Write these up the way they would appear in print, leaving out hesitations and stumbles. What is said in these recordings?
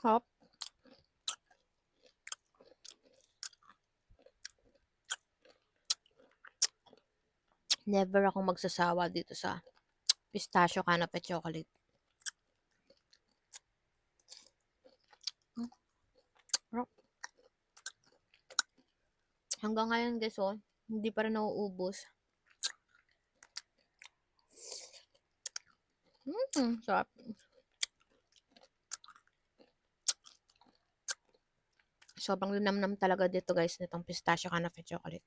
Hop. Never akong magsasawa dito sa pistachio canapé chocolate. Hanggang ngayon guys, oh, hindi pa rin nauubos. Sarap. Sobrang linamnam talaga dito guys, nitong pistachio canapé chocolate.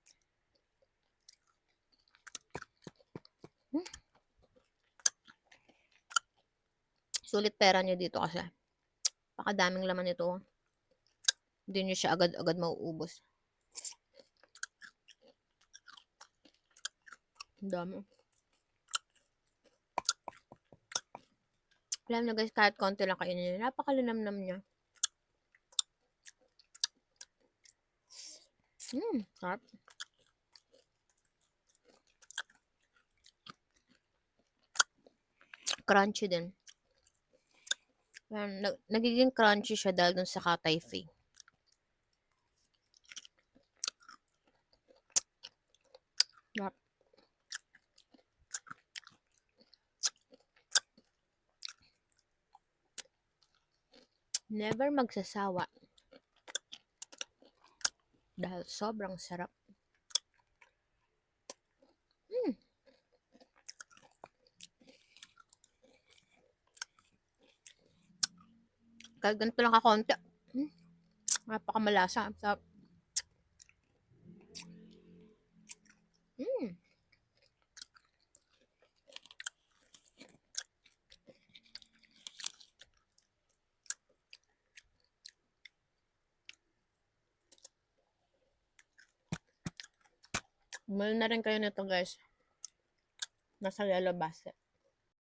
Sulit pera nyo dito kasi. Pakadaming laman nito. Hindi nyo siya agad-agad mauubos. Ang dami. Alam nyo guys, kahit konti lang kainin nyo, napakalinamnam niya. Sarap. Crunchy din. Nagiging crunchy siya dahil dun sa Katayfi. Sarap. Never magsasawa. Dahil sobrang sarap. Kahit ganito lang kakonti. Napakamalasa. Sarap. Bumili na rin kayo nito guys. Nasa Yellow Basket.